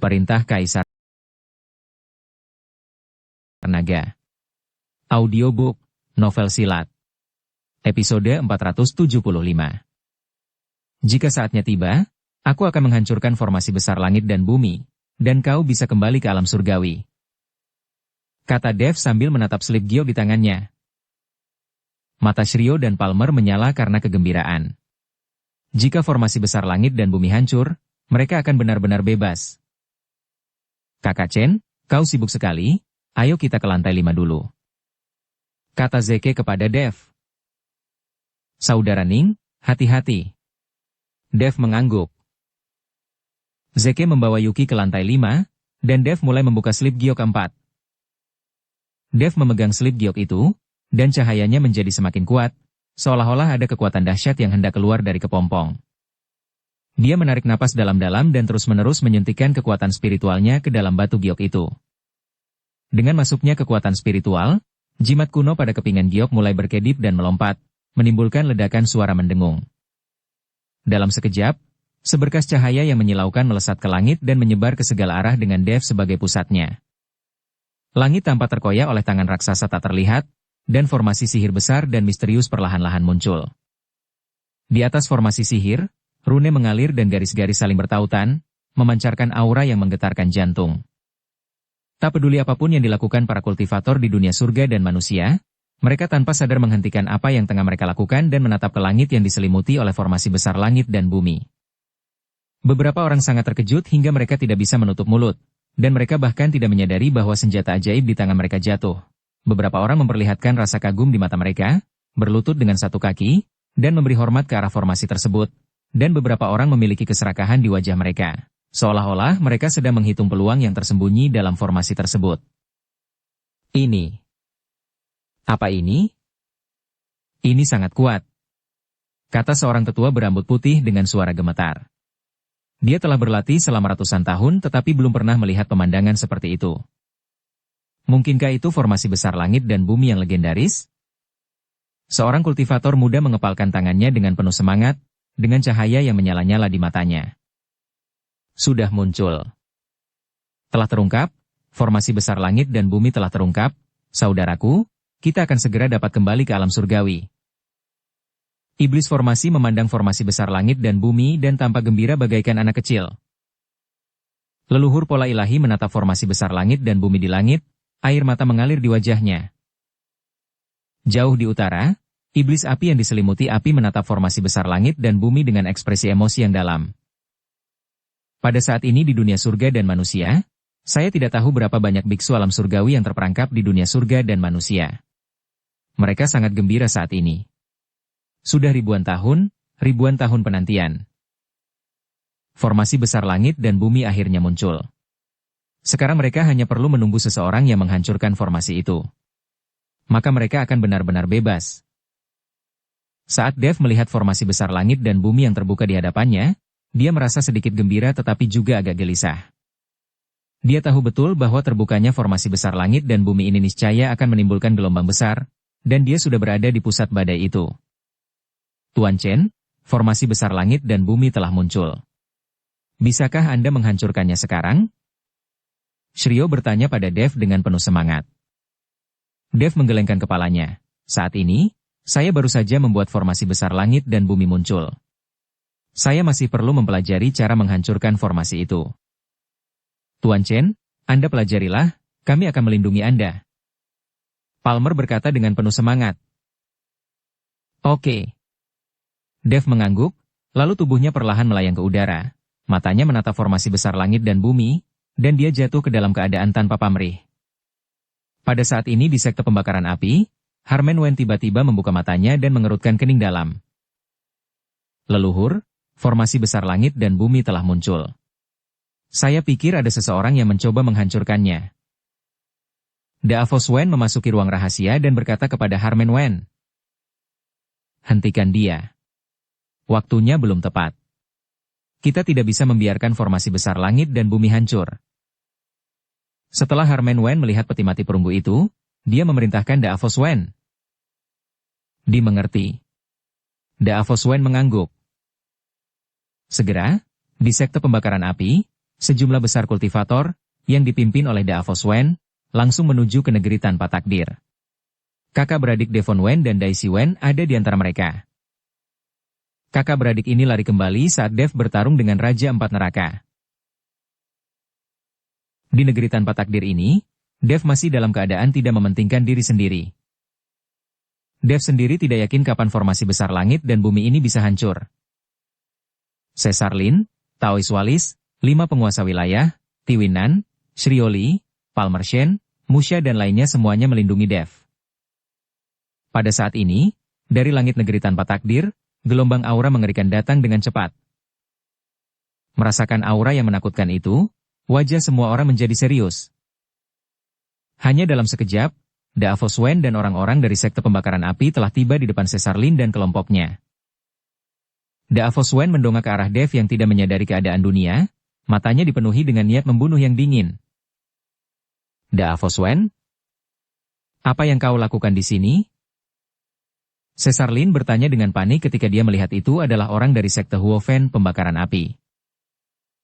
Perintah Kaisar Naga. Audiobook, novel silat. Episode 475. Jika saatnya tiba, aku akan menghancurkan formasi besar langit dan bumi, dan kau bisa kembali ke alam surgawi. Kata Dev sambil menatap slip giok di tangannya. Mata Shiryo dan Palmer menyala karena kegembiraan. Jika formasi besar langit dan bumi hancur, mereka akan benar-benar bebas. Kakak Chen, kau sibuk sekali, ayo kita ke lantai 5 dulu. Kata Zeke kepada Dev. Saudara Ning, hati-hati. Dev mengangguk. Zeke membawa Yuki ke lantai 5, dan Dev mulai membuka slip giok 4. Dev memegang slip giok itu, dan cahayanya menjadi semakin kuat, seolah-olah ada kekuatan dahsyat yang hendak keluar dari kepompong. Dia menarik napas dalam-dalam dan terus-menerus menyuntikkan kekuatan spiritualnya ke dalam batu giok itu. Dengan masuknya kekuatan spiritual, jimat kuno pada kepingan giok mulai berkedip dan melompat, menimbulkan ledakan suara mendengung. Dalam sekejap, seberkas cahaya yang menyilaukan melesat ke langit dan menyebar ke segala arah dengan Dev sebagai pusatnya. Langit tampak terkoyak oleh tangan raksasa tak terlihat, dan formasi sihir besar dan misterius perlahan-lahan muncul. Di atas formasi sihir, rune mengalir dan garis-garis saling bertautan, memancarkan aura yang menggetarkan jantung. Tak peduli apapun yang dilakukan para kultivator di dunia surga dan manusia, mereka tanpa sadar menghentikan apa yang tengah mereka lakukan dan menatap ke langit yang diselimuti oleh formasi besar langit dan bumi. Beberapa orang sangat terkejut hingga mereka tidak bisa menutup mulut, dan mereka bahkan tidak menyadari bahwa senjata ajaib di tangan mereka jatuh. Beberapa orang memperlihatkan rasa kagum di mata mereka, berlutut dengan satu kaki, dan memberi hormat ke arah formasi tersebut, dan beberapa orang memiliki keserakahan di wajah mereka, seolah-olah mereka sedang menghitung peluang yang tersembunyi dalam formasi tersebut. Ini. Apa ini? Ini sangat kuat, kata seorang tetua berambut putih dengan suara gemetar. Dia telah berlatih selama ratusan tahun tetapi belum pernah melihat pemandangan seperti itu. Mungkinkah itu formasi besar langit dan bumi yang legendaris? Seorang kultivator muda mengepalkan tangannya dengan penuh semangat, dengan cahaya yang menyala-nyala di matanya. Sudah muncul. Telah terungkap, formasi besar langit dan bumi telah terungkap, saudaraku, kita akan segera dapat kembali ke alam surgawi. Iblis formasi memandang formasi besar langit dan bumi dan tampak gembira bagaikan anak kecil. Leluhur pola ilahi menatap formasi besar langit dan bumi di langit, air mata mengalir di wajahnya. Jauh di utara, iblis api yang diselimuti api menatap formasi besar langit dan bumi dengan ekspresi emosi yang dalam. Pada saat ini di dunia surga dan manusia, saya tidak tahu berapa banyak biksu alam surgawi yang terperangkap di dunia surga dan manusia. Mereka sangat gembira saat ini. Sudah ribuan tahun penantian. Formasi besar langit dan bumi akhirnya muncul. Sekarang mereka hanya perlu menunggu seseorang yang menghancurkan formasi itu. Maka mereka akan benar-benar bebas. Saat Dev melihat formasi besar langit dan bumi yang terbuka di hadapannya, dia merasa sedikit gembira tetapi juga agak gelisah. Dia tahu betul bahwa terbukanya formasi besar langit dan bumi ini niscaya akan menimbulkan gelombang besar, dan dia sudah berada di pusat badai itu. Tuan Chen, formasi besar langit dan bumi telah muncul. Bisakah Anda menghancurkannya sekarang? Shiryo bertanya pada Dev dengan penuh semangat. Dev menggelengkan kepalanya. Saat ini, saya baru saja membuat formasi besar langit dan bumi muncul. Saya masih perlu mempelajari cara menghancurkan formasi itu. Tuan Chen, Anda pelajarilah, kami akan melindungi Anda. Palmer berkata dengan penuh semangat. Oke. Dev mengangguk, lalu tubuhnya perlahan melayang ke udara. Matanya menatap formasi besar langit dan bumi, dan dia jatuh ke dalam keadaan tanpa pamrih. Pada saat ini di sekte pembakaran api, Harmen Wen tiba-tiba membuka matanya dan mengerutkan kening dalam. Leluhur, formasi besar langit dan bumi telah muncul. Saya pikir ada seseorang yang mencoba menghancurkannya. Daavos Wen memasuki ruang rahasia dan berkata kepada Harmen Wen. Hentikan dia. Waktunya belum tepat. Kita tidak bisa membiarkan formasi besar langit dan bumi hancur. Setelah Harmen Wen melihat peti mati perunggu itu, dia memerintahkan Daavos Wen. Dimengerti. Daavos Wen mengangguk. Segera, di sekte pembakaran api, Sejumlah besar kultivator, yang dipimpin oleh Davos Wen, langsung menuju ke negeri tanpa takdir. Kakak beradik Devon Wen dan Daisy Wen ada di antara mereka. Kakak beradik ini lari kembali saat Dev bertarung dengan Raja Empat Neraka. Di negeri tanpa takdir ini, Dev masih dalam keadaan tidak mementingkan diri sendiri. Dev sendiri tidak yakin kapan formasi besar langit dan bumi ini bisa hancur. Caesar Lin, Taois Walis, 5 penguasa wilayah, Tiwinan, Shrioli, Palmer Shen, Musha dan lainnya semuanya melindungi Dev. Pada saat ini, dari langit negeri tanpa takdir, gelombang aura mengerikan datang dengan cepat. Merasakan aura yang menakutkan itu, wajah semua orang menjadi serius. Hanya dalam sekejap, Davos Wen dan orang-orang dari sekte pembakaran api telah tiba di depan Caesar Lin dan kelompoknya. Davos Wen mendongak ke arah Dev yang tidak menyadari keadaan dunia, matanya dipenuhi dengan niat membunuh yang dingin. Davos Wen? Apa yang kau lakukan di sini? Caesar Lin bertanya dengan panik ketika dia melihat itu adalah orang dari sekte Huofen pembakaran api.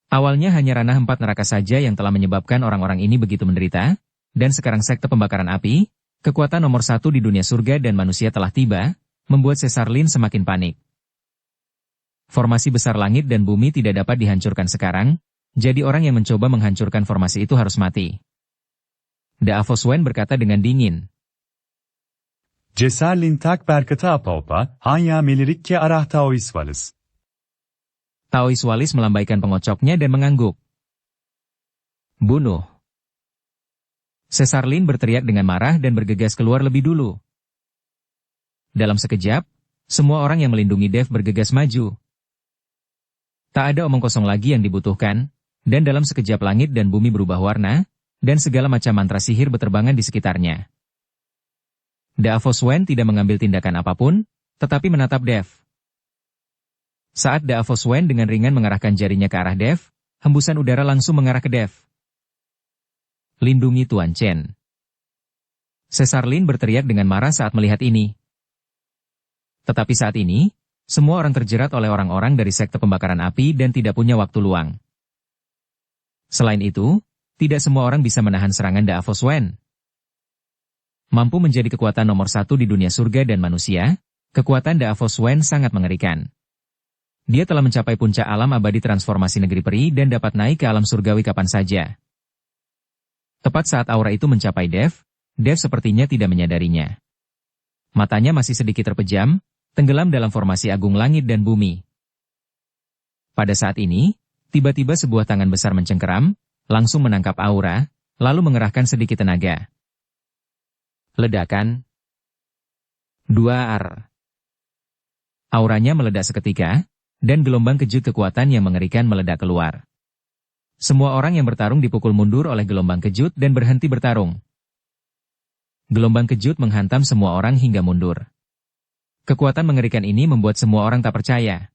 Awalnya hanya ranah 4 neraka saja yang telah menyebabkan orang-orang ini begitu menderita, dan sekarang sekte pembakaran api, kekuatan nomor 1 di dunia surga dan manusia telah tiba, membuat Caesar Lin semakin panik. Formasi besar langit dan bumi tidak dapat dihancurkan sekarang, jadi orang yang mencoba menghancurkan formasi itu harus mati. Davos Wen berkata dengan dingin. Caesar Lin tak berkata apa-apa, hanya melirik ke arah Taois Walis. Taois Walis melambaikan pengocoknya dan mengangguk. Bunuh. Caesar Lin berteriak dengan marah dan bergegas keluar lebih dulu. Dalam sekejap, semua orang yang melindungi Dev bergegas maju. Tak ada omong kosong lagi yang dibutuhkan, dan dalam sekejap langit dan bumi berubah warna, dan segala macam mantra sihir berterbangan di sekitarnya. Davos Wen tidak mengambil tindakan apapun, tetapi menatap Dev. Saat Davos Wen dengan ringan mengarahkan jarinya ke arah Dev, hembusan udara langsung mengarah ke Dev. Lindungi Tuan Chen. Caesar Lin berteriak dengan marah saat melihat ini. Tetapi saat ini, semua orang terjerat oleh orang-orang dari sekte pembakaran api dan tidak punya waktu luang. Selain itu, tidak semua orang bisa menahan serangan Davos Wen. Mampu menjadi kekuatan nomor 1 di dunia surga dan manusia, kekuatan Davos Wen sangat mengerikan. Dia telah mencapai puncak alam abadi transformasi negeri peri dan dapat naik ke alam surgawi kapan saja. Tepat saat aura itu mencapai Dev sepertinya tidak menyadarinya. Matanya masih sedikit terpejam, tenggelam dalam formasi agung langit dan bumi. Pada saat ini, tiba-tiba sebuah tangan besar mencengkeram, langsung menangkap aura, lalu mengerahkan sedikit tenaga. Ledakan. 2R. Auranya meledak seketika, dan gelombang kejut kekuatan yang mengerikan meledak keluar. Semua orang yang bertarung dipukul mundur oleh gelombang kejut dan berhenti bertarung. Gelombang kejut menghantam semua orang hingga mundur. Kekuatan mengerikan ini membuat semua orang tak percaya.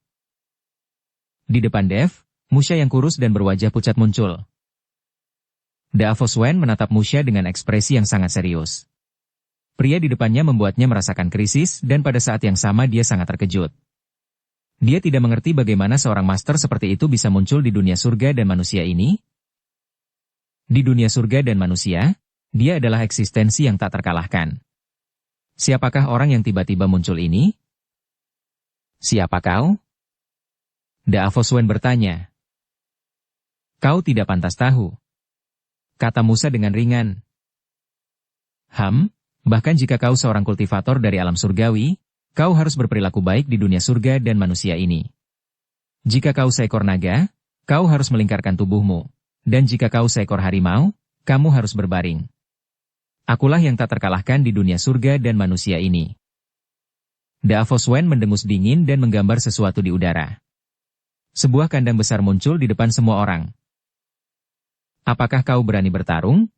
Di depan Dev, Musha yang kurus dan berwajah pucat muncul. Davos Wen menatap Musha dengan ekspresi yang sangat serius. Pria di depannya membuatnya merasakan krisis dan pada saat yang sama dia sangat terkejut. Dia tidak mengerti bagaimana seorang master seperti itu bisa muncul di dunia surga dan manusia ini. Di dunia surga dan manusia, dia adalah eksistensi yang tak terkalahkan. Siapakah orang yang tiba-tiba muncul ini? Siapa kau? Davos Wen bertanya. Kau tidak pantas tahu, kata Musha dengan ringan. Bahkan jika kau seorang kultivator dari alam surgawi, kau harus berperilaku baik di dunia surga dan manusia ini. Jika kau seekor naga, kau harus melingkarkan tubuhmu. Dan jika kau seekor harimau, kamu harus berbaring. Akulah yang tak terkalahkan di dunia surga dan manusia ini. Davos Wen mendengus dingin dan menggambar sesuatu di udara. Sebuah kandang besar muncul di depan semua orang. Apakah kau berani bertarung?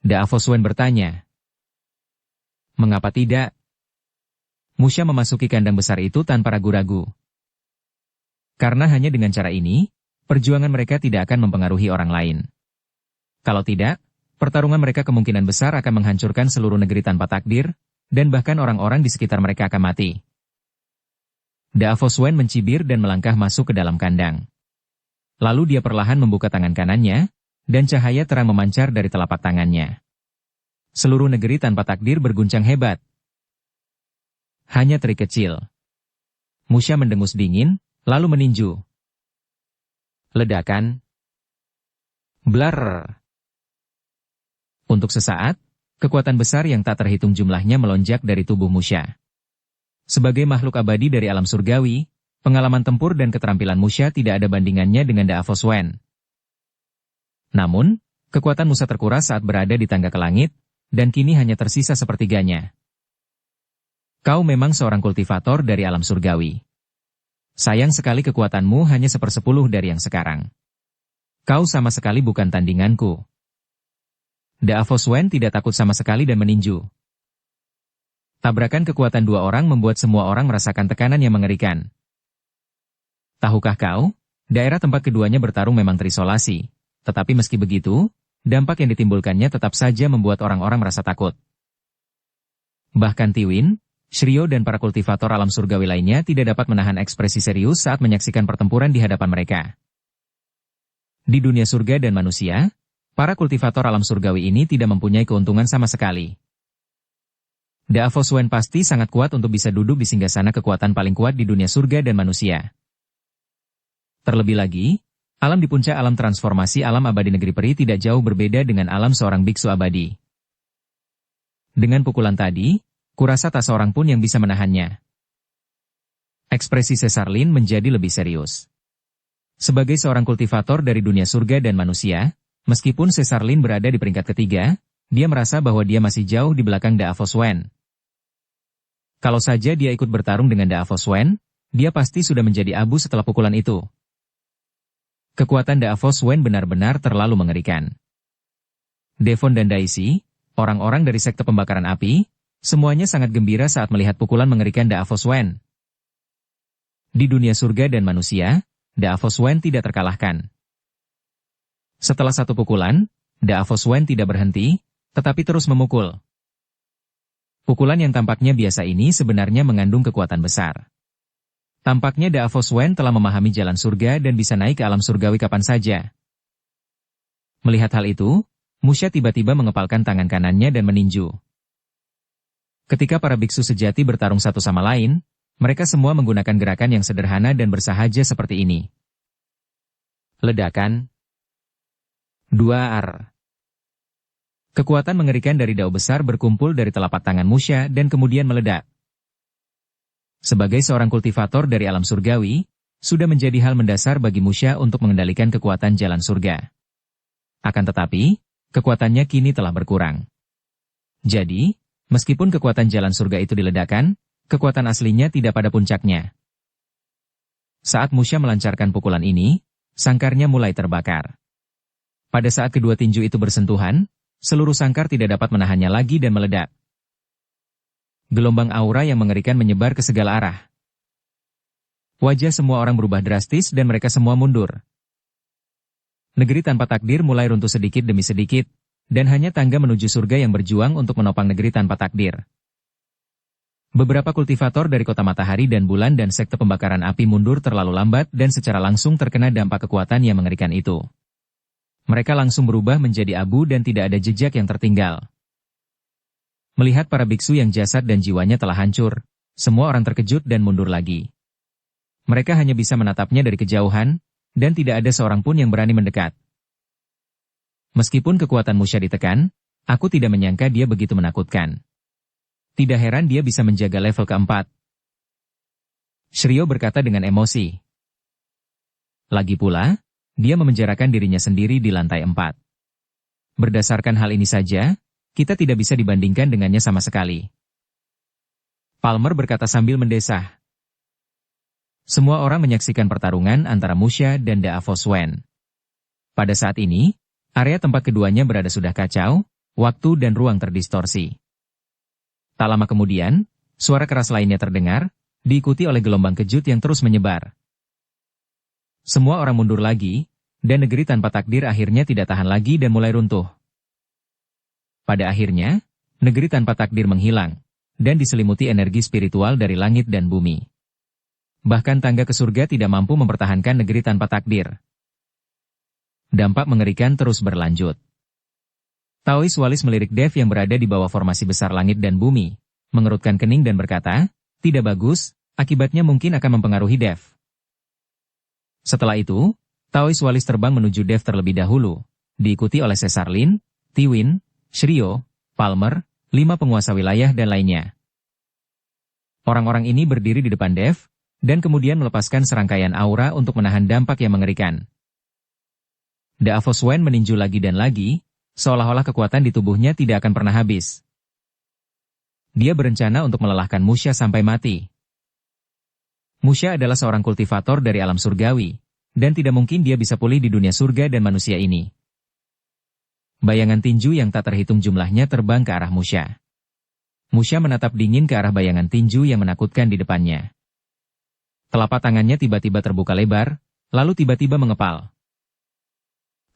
Davos Wen bertanya. Mengapa tidak? Musha memasuki kandang besar itu tanpa ragu-ragu. Karena hanya dengan cara ini, perjuangan mereka tidak akan mempengaruhi orang lain. Kalau tidak, pertarungan mereka kemungkinan besar akan menghancurkan seluruh negeri tanpa takdir, dan bahkan orang-orang di sekitar mereka akan mati. Davos Wen mencibir dan melangkah masuk ke dalam kandang. lalu dia perlahan membuka tangan kanannya, dan cahaya terang memancar dari telapak tangannya. Seluruh negeri tanpa takdir berguncang hebat. Hanya trik kecil. Musha mendengus dingin, lalu meninju. Ledakan. Blar. Untuk sesaat, kekuatan besar yang tak terhitung jumlahnya melonjak dari tubuh Musha. Sebagai makhluk abadi dari alam surgawi, pengalaman tempur dan keterampilan Musha tidak ada bandingannya dengan Davos Wen. Namun, kekuatan Musha terkuras saat berada di tangga ke langit, dan kini hanya tersisa sepertiganya. Kau memang seorang kultivator dari alam surgawi. Sayang sekali kekuatanmu hanya 1/10 dari yang sekarang. Kau sama sekali bukan tandinganku. Davos Wen tidak takut sama sekali dan meninju. Tabrakan kekuatan dua orang membuat semua orang merasakan tekanan yang mengerikan. Tahukah kau, daerah tempat keduanya bertarung memang terisolasi, tetapi meski begitu, dampak yang ditimbulkannya tetap saja membuat orang-orang merasa takut. Bahkan Tiwin, Shiryo dan para kultivator alam surgawi lainnya tidak dapat menahan ekspresi serius saat menyaksikan pertempuran di hadapan mereka. Di dunia surga dan manusia, para kultivator alam surgawi ini tidak mempunyai keuntungan sama sekali. Davos Wen pasti sangat kuat untuk bisa duduk di singgasana kekuatan paling kuat di dunia surga dan manusia. Terlebih lagi, alam di puncak alam transformasi alam abadi negeri peri tidak jauh berbeda dengan alam seorang biksu abadi. Dengan pukulan tadi, kurasa tak seorang pun yang bisa menahannya. Ekspresi Cesarlin menjadi lebih serius. Sebagai seorang kultivator dari dunia surga dan manusia, meskipun Cesarlin berada di peringkat ketiga, dia merasa bahwa dia masih jauh di belakang Davos Wen. Kalau saja dia ikut bertarung dengan Davos Wen, dia pasti sudah menjadi abu setelah pukulan itu. Kekuatan Davos Wen benar-benar terlalu mengerikan. Devon dan Daisy, orang-orang dari sekte pembakaran api, semuanya sangat gembira saat melihat pukulan mengerikan Davos Wen. Di dunia surga dan manusia, Davos Wen tidak terkalahkan. Setelah satu pukulan, Davos Wen tidak berhenti, tetapi terus memukul. Pukulan yang tampaknya biasa ini sebenarnya mengandung kekuatan besar. Tampaknya Davos Wen telah memahami jalan surga dan bisa naik ke alam surgawi kapan saja. Melihat hal itu, Musha tiba-tiba mengepalkan tangan kanannya dan meninju. Ketika para biksu sejati bertarung satu sama lain, mereka semua menggunakan gerakan yang sederhana dan bersahaja seperti ini. Ledakan. 2R. Kekuatan mengerikan dari dao besar berkumpul dari telapak tangan Musha dan kemudian meledak. Sebagai seorang kultivator dari alam surgawi, sudah menjadi hal mendasar bagi Musha untuk mengendalikan kekuatan jalan surga. Akan tetapi, kekuatannya kini telah berkurang. Jadi, meskipun kekuatan jalan surga itu diledakkan, kekuatan aslinya tidak pada puncaknya. Saat Musha melancarkan pukulan ini, sangkarnya mulai terbakar. Pada saat kedua tinju itu bersentuhan, seluruh sangkar tidak dapat menahannya lagi dan meledak. Gelombang aura yang mengerikan menyebar ke segala arah. Wajah semua orang berubah drastis dan mereka semua mundur. Negeri tanpa takdir mulai runtuh sedikit demi sedikit, dan hanya tangga menuju surga yang berjuang untuk menopang negeri tanpa takdir. Beberapa kultivator dari kota matahari dan bulan dan sekte pembakaran api mundur terlalu lambat dan secara langsung terkena dampak kekuatan yang mengerikan itu. Mereka langsung berubah menjadi abu dan tidak ada jejak yang tertinggal. Melihat para biksu yang jasad dan jiwanya telah hancur, semua orang terkejut dan mundur lagi. Mereka hanya bisa menatapnya dari kejauhan, dan tidak ada seorang pun yang berani mendekat. Meskipun kekuatan Musha ditekan, aku tidak menyangka dia begitu menakutkan. Tidak heran dia bisa menjaga level keempat. Shiryo berkata dengan emosi. Lagi pula, dia memenjarakan dirinya sendiri di lantai 4. Berdasarkan hal ini saja, kita tidak bisa dibandingkan dengannya sama sekali. Palmer berkata sambil mendesah. Semua orang menyaksikan pertarungan antara Musha dan Davos Wen. Pada saat ini, area tempat keduanya berada sudah kacau, waktu dan ruang terdistorsi. Tak lama kemudian, suara keras lainnya terdengar, diikuti oleh gelombang kejut yang terus menyebar. Semua orang mundur lagi, dan negeri tanpa takdir akhirnya tidak tahan lagi dan mulai runtuh. Pada akhirnya, negeri tanpa takdir menghilang, dan diselimuti energi spiritual dari langit dan bumi. Bahkan tangga ke surga tidak mampu mempertahankan negeri tanpa takdir. dampak mengerikan terus berlanjut. Taois Walis melirik Dev yang berada di bawah formasi besar langit dan bumi, mengerutkan kening dan berkata, tidak bagus, akibatnya mungkin akan mempengaruhi Dev. Setelah itu, Taois Walis terbang menuju Dev terlebih dahulu, diikuti oleh Caesar Lin, Tiwin, Shrio, Palmer, 5 penguasa wilayah dan lainnya. Orang-orang ini berdiri di depan Dev, dan kemudian melepaskan serangkaian aura untuk menahan dampak yang mengerikan. Davos Wen meninju lagi dan lagi, seolah-olah kekuatan di tubuhnya tidak akan pernah habis. Dia berencana untuk melelahkan Musha sampai mati. Musha adalah seorang kultivator dari alam surgawi, dan tidak mungkin dia bisa pulih di dunia surga dan manusia ini. Bayangan tinju yang tak terhitung jumlahnya terbang ke arah Musha. Musha menatap dingin ke arah bayangan tinju yang menakutkan di depannya. Telapak tangannya tiba-tiba terbuka lebar, lalu tiba-tiba mengepal.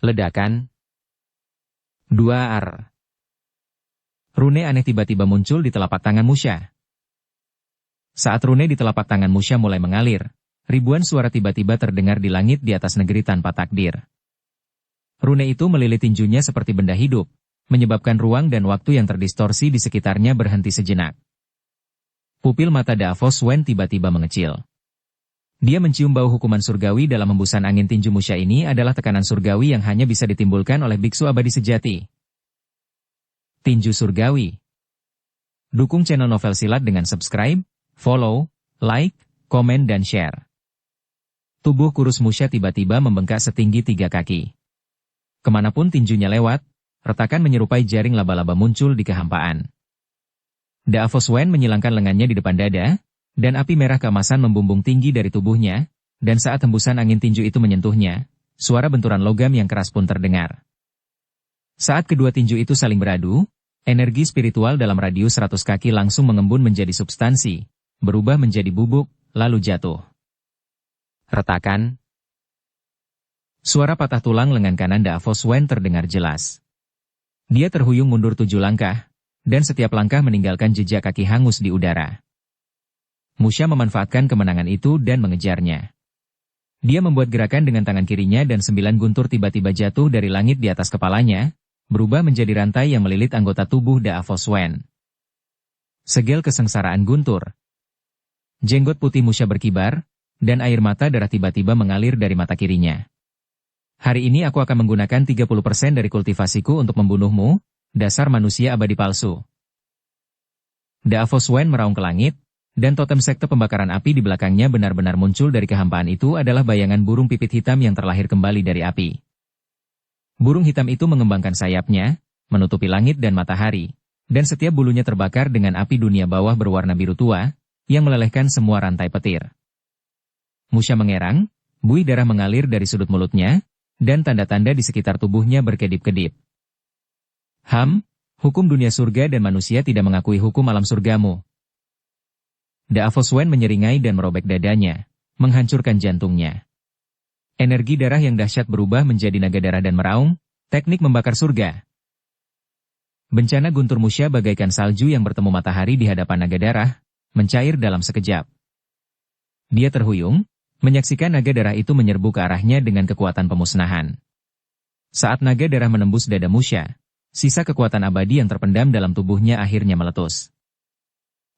Ledakan. 2R. Rune aneh tiba-tiba muncul di telapak tangan Musha. Saat rune di telapak tangan Musha mulai mengalir, ribuan suara tiba-tiba terdengar di langit di atas negeri tanpa takdir. Rune itu melilit tinjunya seperti benda hidup, menyebabkan ruang dan waktu yang terdistorsi di sekitarnya berhenti sejenak. Pupil mata Davos Wen tiba-tiba mengecil. Dia mencium bau hukuman surgawi dalam hembusan angin tinju Musha ini adalah tekanan surgawi yang hanya bisa ditimbulkan oleh biksu abadi sejati. Tinju surgawi. Dukung channel Novel Silat dengan subscribe, follow, like, komen dan share. Tubuh kurus Musha tiba-tiba membengkak setinggi 3 kaki. Kemanapun tinjunya lewat, retakan menyerupai jaring laba-laba muncul di kehampaan. Davos Wen menyilangkan lengannya di depan dada, dan api merah keemasan membumbung tinggi dari tubuhnya, dan saat hembusan angin tinju itu menyentuhnya, suara benturan logam yang keras pun terdengar. Saat kedua tinju itu saling beradu, energi spiritual dalam radius 100 kaki langsung mengembun menjadi substansi, berubah menjadi bubuk, lalu jatuh. Retakan. Suara patah tulang lengan kanan Davos Wen terdengar jelas. Dia terhuyung mundur 7 langkah, dan setiap langkah meninggalkan jejak kaki hangus di udara. Musha memanfaatkan kemenangan itu dan mengejarnya. Dia membuat gerakan dengan tangan kirinya dan 9 guntur tiba-tiba jatuh dari langit di atas kepalanya, berubah menjadi rantai yang melilit anggota tubuh Davos Wen. Segel kesengsaraan guntur. Jenggot putih Musha berkibar, dan air mata darah tiba-tiba mengalir dari mata kirinya. Hari ini aku akan menggunakan 30% dari kultivasiku untuk membunuhmu, dasar manusia abadi palsu. Davos Wen meraung ke langit, dan totem sekte pembakaran api di belakangnya benar-benar muncul dari kehampaan itu adalah bayangan burung pipit hitam yang terlahir kembali dari api. Burung hitam itu mengembangkan sayapnya, menutupi langit dan matahari, dan setiap bulunya terbakar dengan api dunia bawah berwarna biru tua, yang melelehkan semua rantai petir. Musha mengerang, buih darah mengalir dari sudut mulutnya, dan tanda-tanda di sekitar tubuhnya berkedip-kedip. Hukum dunia surga dan manusia tidak mengakui hukum alam surgamu. Davos Wen menyeringai dan merobek dadanya, menghancurkan jantungnya. Energi darah yang dahsyat berubah menjadi naga darah dan meraung, teknik membakar surga. Bencana guntur Musha bagaikan salju yang bertemu matahari di hadapan naga darah, mencair dalam sekejap. Dia terhuyung, menyaksikan naga darah itu menyerbu ke arahnya dengan kekuatan pemusnahan. Saat naga darah menembus dada Musha, sisa kekuatan abadi yang terpendam dalam tubuhnya akhirnya meletus.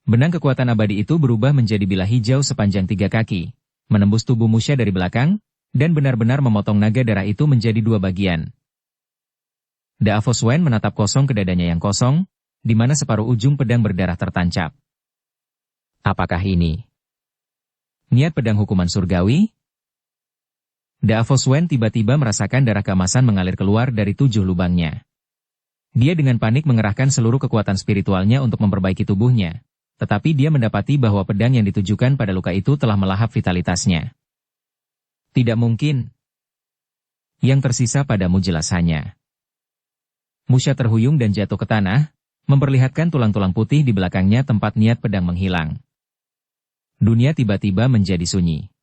Benang kekuatan abadi itu berubah menjadi bilah hijau sepanjang 3 kaki, menembus tubuh Musha dari belakang, dan benar-benar memotong naga darah itu menjadi 2 bagian. Davos Wen menatap kosong ke dadanya yang kosong, di mana separuh ujung pedang berdarah tertancap. Apakah ini niat pedang hukuman surgawi? Davos Wen tiba-tiba merasakan darah keemasan mengalir keluar dari 7 lubangnya. Dia dengan panik mengerahkan seluruh kekuatan spiritualnya untuk memperbaiki tubuhnya. Tetapi dia mendapati bahwa pedang yang ditujukan pada luka itu telah melahap vitalitasnya. Tidak mungkin. Yang tersisa padamu jelas hanya. Musha terhuyung dan jatuh ke tanah, memperlihatkan tulang-tulang putih di belakangnya tempat niat pedang menghilang. Dunia tiba-tiba menjadi sunyi.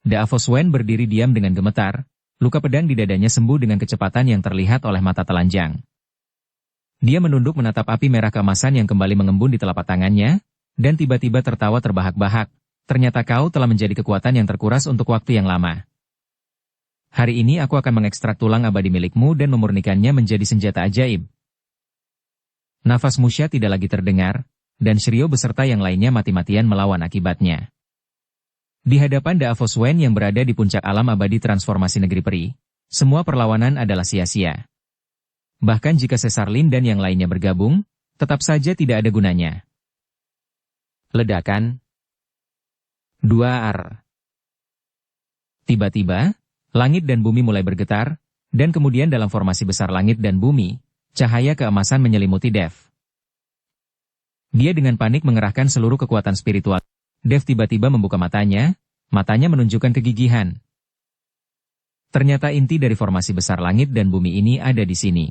Davos Wen berdiri diam dengan gemetar, luka pedang di dadanya sembuh dengan kecepatan yang terlihat oleh mata telanjang. Dia menunduk menatap api merah keemasan yang kembali mengembun di telapak tangannya, dan tiba-tiba tertawa terbahak-bahak. Ternyata kau telah menjadi kekuatan yang terkuras untuk waktu yang lama. Hari ini aku akan mengekstrak tulang abadi milikmu dan memurnikannya menjadi senjata ajaib. Nafas Musya tidak lagi terdengar, dan Shiryo beserta yang lainnya mati-matian melawan akibatnya. Di hadapan Daavos Wen yang berada di puncak alam abadi transformasi negeri peri, semua perlawanan adalah sia-sia. Bahkan jika Caesar Lin dan yang lainnya bergabung, tetap saja tidak ada gunanya. Ledakan 2R. Tiba-tiba, langit dan bumi mulai bergetar, dan kemudian dalam formasi besar langit dan bumi, cahaya keemasan menyelimuti Dev. Dia dengan panik mengerahkan seluruh kekuatan spiritual. Dev tiba-tiba membuka matanya menunjukkan kegigihan. Ternyata inti dari formasi besar langit dan bumi ini ada di sini.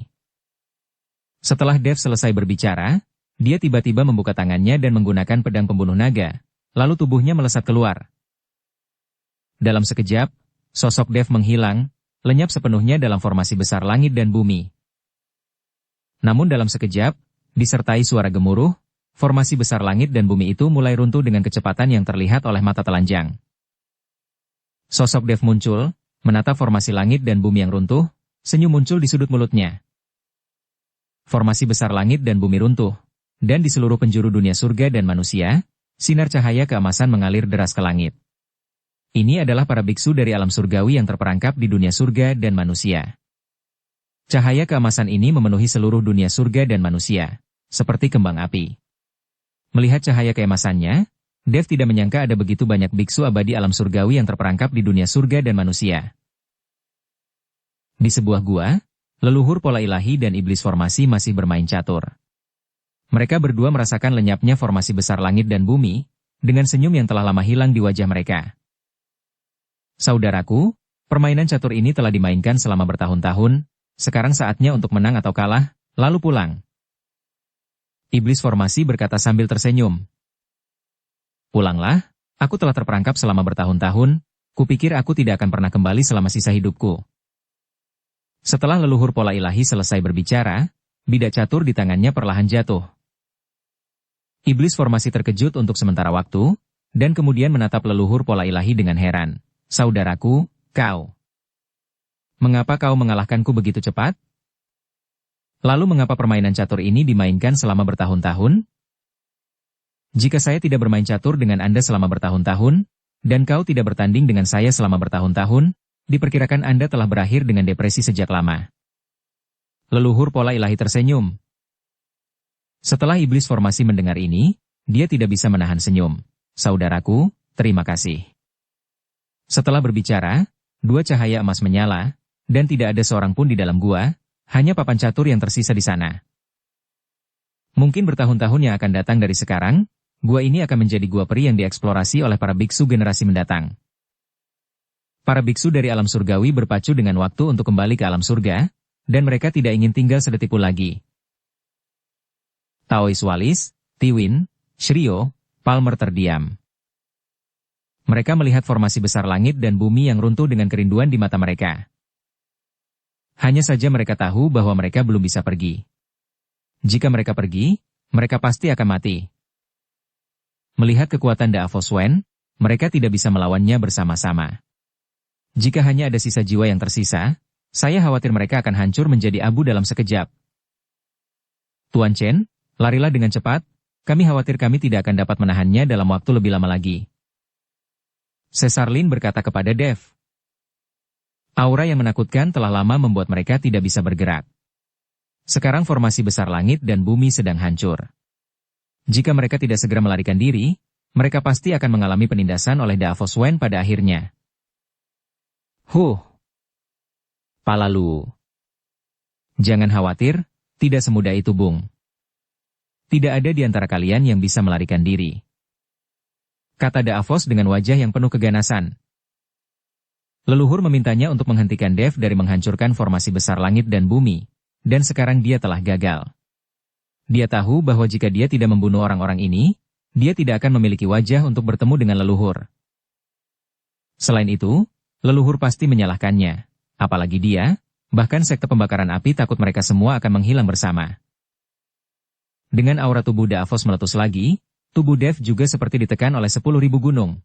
Setelah Dev selesai berbicara, dia tiba-tiba membuka tangannya dan menggunakan pedang pembunuh naga, lalu tubuhnya melesat keluar. Dalam sekejap, sosok Dev menghilang, lenyap sepenuhnya dalam formasi besar langit dan bumi. Namun dalam sekejap, disertai suara gemuruh, formasi besar langit dan bumi itu mulai runtuh dengan kecepatan yang terlihat oleh mata telanjang. Sosok Dev muncul, menatap formasi langit dan bumi yang runtuh, senyum muncul di sudut mulutnya. Formasi besar langit dan bumi runtuh, dan di seluruh penjuru dunia surga dan manusia, sinar cahaya keemasan mengalir deras ke langit. Ini adalah para biksu dari alam surgawi yang terperangkap di dunia surga dan manusia. Cahaya keemasan ini memenuhi seluruh dunia surga dan manusia, seperti kembang api. Melihat cahaya keemasannya, Dev tidak menyangka ada begitu banyak biksu abadi alam surgawi yang terperangkap di dunia surga dan manusia. Di sebuah gua, leluhur pola ilahi dan iblis formasi masih bermain catur. Mereka berdua merasakan lenyapnya formasi besar langit dan bumi, dengan senyum yang telah lama hilang di wajah mereka. Saudaraku, permainan catur ini telah dimainkan selama bertahun-tahun, sekarang saatnya untuk menang atau kalah, lalu pulang. Iblis formasi berkata sambil tersenyum. Pulanglah, aku telah terperangkap selama bertahun-tahun, kupikir aku tidak akan pernah kembali selama sisa hidupku. Setelah leluhur pola ilahi selesai berbicara, bidak catur di tangannya perlahan jatuh. Iblis formasi terkejut untuk sementara waktu, dan kemudian menatap leluhur pola ilahi dengan heran. Saudaraku, kau. Mengapa kau mengalahkanku begitu cepat? Lalu mengapa permainan catur ini dimainkan selama bertahun-tahun? Jika saya tidak bermain catur dengan Anda selama bertahun-tahun, dan kau tidak bertanding dengan saya selama bertahun-tahun, diperkirakan Anda telah berakhir dengan depresi sejak lama. Leluhur pola ilahi tersenyum. Setelah iblis formasi mendengar ini, dia tidak bisa menahan senyum. Saudaraku, terima kasih. Setelah berbicara, dua cahaya emas menyala, dan tidak ada seorang pun di dalam gua, hanya papan catur yang tersisa di sana. Mungkin bertahun-tahun yang akan datang dari sekarang, gua ini akan menjadi gua peri yang dieksplorasi oleh para biksu generasi mendatang. Para biksu dari alam surgawi berpacu dengan waktu untuk kembali ke alam surga, dan mereka tidak ingin tinggal sedetik pun lagi. Taois Walis, Tiwin, Shiryo, Palmer terdiam. Mereka melihat formasi besar langit dan bumi yang runtuh dengan kerinduan di mata mereka. Hanya saja mereka tahu bahwa mereka belum bisa pergi. Jika mereka pergi, mereka pasti akan mati. Melihat kekuatan Daavos Wen, mereka tidak bisa melawannya bersama-sama. Jika hanya ada sisa jiwa yang tersisa, saya khawatir mereka akan hancur menjadi abu dalam sekejap. Tuan Chen, larilah dengan cepat, kami khawatir kami tidak akan dapat menahannya dalam waktu lebih lama lagi. Caesar Lin berkata kepada Dev. Aura yang menakutkan telah lama membuat mereka tidak bisa bergerak. Sekarang formasi besar langit dan bumi sedang hancur. Jika mereka tidak segera melarikan diri, mereka pasti akan mengalami penindasan oleh Daavos Wen pada akhirnya. Palalu. Jangan khawatir, tidak semudah itu Bung. Tidak ada di antara kalian yang bisa melarikan diri. Kata Daavos dengan wajah yang penuh keganasan. Leluhur memintanya untuk menghentikan Dev dari menghancurkan formasi besar langit dan bumi, dan sekarang dia telah gagal. Dia tahu bahwa jika dia tidak membunuh orang-orang ini, dia tidak akan memiliki wajah untuk bertemu dengan leluhur. Selain itu, leluhur pasti menyalahkannya, apalagi dia, bahkan sekte pembakaran api takut mereka semua akan menghilang bersama. Dengan aura tubuh Daavos meletus lagi, tubuh Dev juga seperti ditekan oleh 10.000 gunung.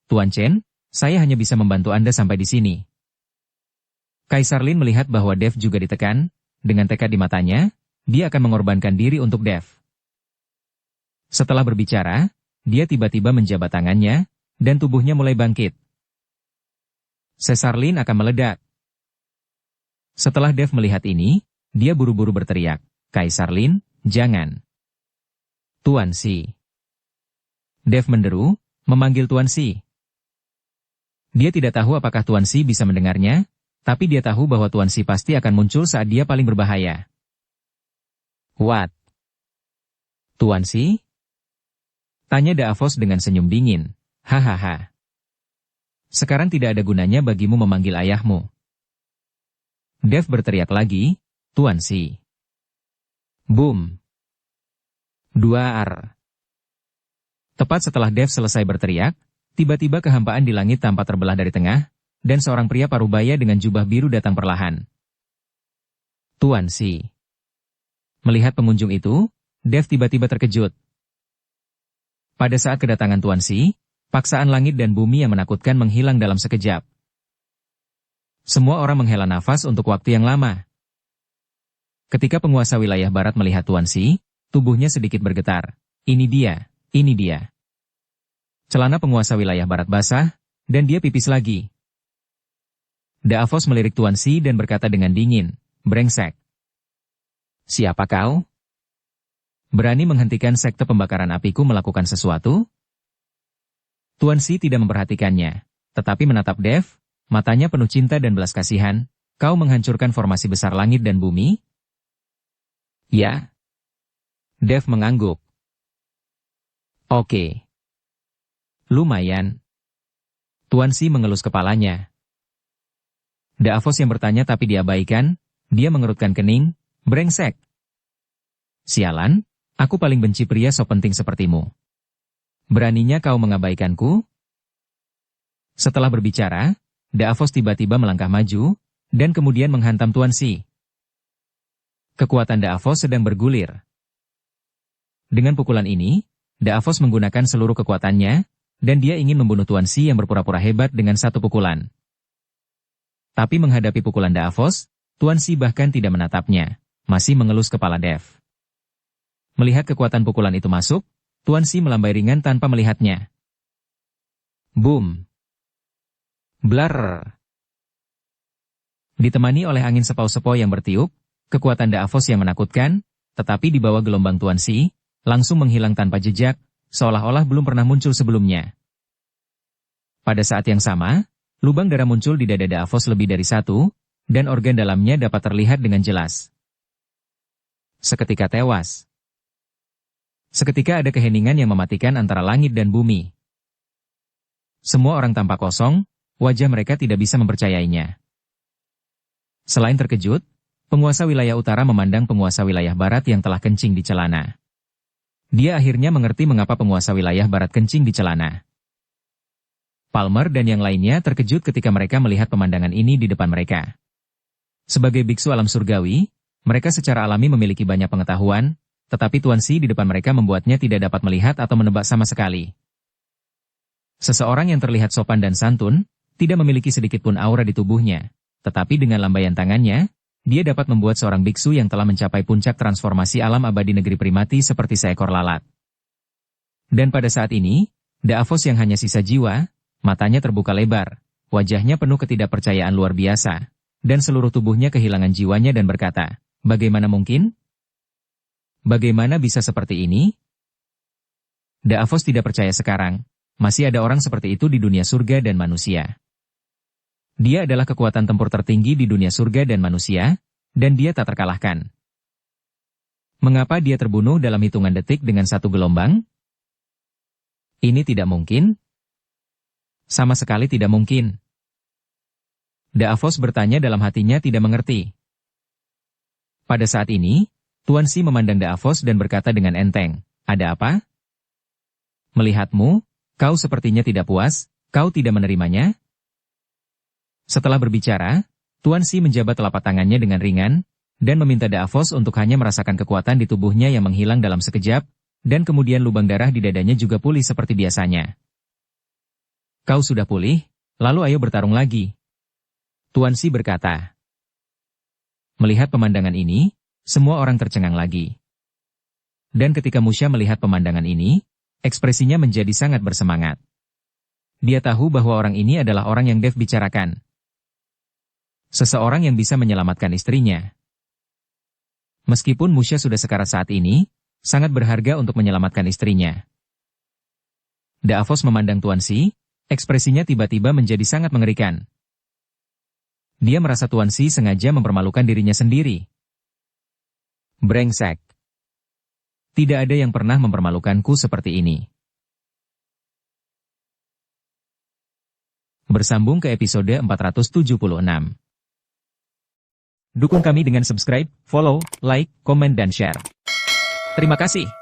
Tuan Chen, Saya hanya bisa membantu Anda sampai di sini. Kaisar Lin melihat bahwa Dev juga ditekan, dengan tekad di matanya, dia akan mengorbankan diri untuk Dev. Setelah berbicara, dia tiba-tiba menjabat tangannya, dan tubuhnya mulai bangkit. Caesar Lin akan meledak. Setelah Dev melihat ini, dia buru-buru berteriak, Kaisar Lin, jangan. Tuan Si. Dev menderu, memanggil Tuan Si. Dia tidak tahu apakah Tuan Si bisa mendengarnya, tapi dia tahu bahwa Tuan Si pasti akan muncul saat dia paling berbahaya. What? Tuan Si? Tanya Davos dengan senyum dingin. Hahaha. Sekarang tidak ada gunanya bagimu memanggil ayahmu. Dev berteriak lagi, Tuan Si. Boom. 2R. Tepat setelah Dev selesai berteriak, tiba-tiba kehampaan di langit tampak terbelah dari tengah, dan seorang pria parubaya dengan jubah biru datang perlahan. Tuan Si. Melihat pengunjung itu, Dev tiba-tiba terkejut. Pada saat kedatangan Tuan Si, paksaan langit dan bumi yang menakutkan menghilang dalam sekejap. Semua orang menghela nafas untuk waktu yang lama. Ketika penguasa wilayah barat melihat Tuan Si, tubuhnya sedikit bergetar. Ini dia, ini dia. Celana penguasa wilayah barat basah, dan dia pipis lagi. Davos melirik Tuan Si dan berkata dengan dingin, brengsek. Siapa kau? Berani menghentikan sekte pembakaran apiku melakukan sesuatu? Tuan Si tidak memperhatikannya, tetapi menatap Dev, matanya penuh cinta dan belas kasihan. Kau menghancurkan formasi besar langit dan bumi? Ya. Dev mengangguk. Oke. Lumayan. Tuan Si mengelus kepalanya. Davos yang bertanya tapi diabaikan, dia mengerutkan kening, brengsek. Sialan, aku paling benci pria so penting sepertimu. Beraninya kau mengabaikanku? Setelah berbicara, Davos tiba-tiba melangkah maju, dan kemudian menghantam Tuan Si. Kekuatan Davos sedang bergulir. Dengan pukulan ini, Davos menggunakan seluruh kekuatannya, dan dia ingin membunuh Tuan Si yang berpura-pura hebat dengan satu pukulan. Tapi menghadapi pukulan Davos, Tuan Si bahkan tidak menatapnya, masih mengelus kepala Dev. Melihat kekuatan pukulan itu masuk, Tuan Si melambai ringan tanpa melihatnya. Boom. Blar. Ditemani oleh angin sepau-sepau yang bertiup, kekuatan Davos yang menakutkan, tetapi di bawah gelombang Tuan Si, langsung menghilang tanpa jejak, seolah-olah belum pernah muncul sebelumnya. Pada saat yang sama, lubang darah muncul di dada Davos lebih dari satu, dan organ dalamnya dapat terlihat dengan jelas. Seketika tewas. Seketika ada keheningan yang mematikan antara langit dan bumi. Semua orang tampak kosong, wajah mereka tidak bisa mempercayainya. Selain terkejut, penguasa wilayah utara memandang penguasa wilayah barat yang telah kencing di celana. Dia akhirnya mengerti mengapa penguasa wilayah barat kencing di celana. Palmer dan yang lainnya terkejut ketika mereka melihat pemandangan ini di depan mereka. Sebagai biksu alam surgawi, mereka secara alami memiliki banyak pengetahuan, tetapi Tuan Si di depan mereka membuatnya tidak dapat melihat atau menebak sama sekali. Seseorang yang terlihat sopan dan santun, tidak memiliki sedikit pun aura di tubuhnya, tetapi dengan lambaian tangannya, dia dapat membuat seorang biksu yang telah mencapai puncak transformasi alam abadi negeri primati seperti seekor lalat. Dan pada saat ini, Davos yang hanya sisa jiwa, matanya terbuka lebar, wajahnya penuh ketidakpercayaan luar biasa, dan seluruh tubuhnya kehilangan jiwanya dan berkata, bagaimana mungkin? Bagaimana bisa seperti ini? Davos tidak percaya sekarang, masih ada orang seperti itu di dunia surga dan manusia. Dia adalah kekuatan tempur tertinggi di dunia surga dan manusia, dan dia tak terkalahkan. Mengapa dia terbunuh dalam hitungan detik dengan satu gelombang? Ini tidak mungkin. Sama sekali tidak mungkin. Davos bertanya dalam hatinya tidak mengerti. Pada saat ini, Tuan Si memandang Davos dan berkata dengan enteng, ada apa? Melihatmu, kau sepertinya tidak puas, kau tidak menerimanya? Setelah berbicara, Tuan Si menjabat telapak tangannya dengan ringan, dan meminta Davos untuk hanya merasakan kekuatan di tubuhnya yang menghilang dalam sekejap, dan kemudian lubang darah di dadanya juga pulih seperti biasanya. Kau sudah pulih? Lalu ayo bertarung lagi. Tuan Si berkata. Melihat pemandangan ini, semua orang tercengang lagi. Dan ketika Musha melihat pemandangan ini, ekspresinya menjadi sangat bersemangat. Dia tahu bahwa orang ini adalah orang yang Dev bicarakan. Seseorang yang bisa menyelamatkan istrinya. Meskipun Musha sudah sekarat saat ini, sangat berharga untuk menyelamatkan istrinya. Davos memandang Tuan Si, ekspresinya tiba-tiba menjadi sangat mengerikan. Dia merasa Tuan Si sengaja mempermalukan dirinya sendiri. Brengsek. Tidak ada yang pernah mempermalukanku seperti ini. Bersambung ke episode 476. Dukung kami dengan subscribe, follow, like, komen dan share. Terima kasih.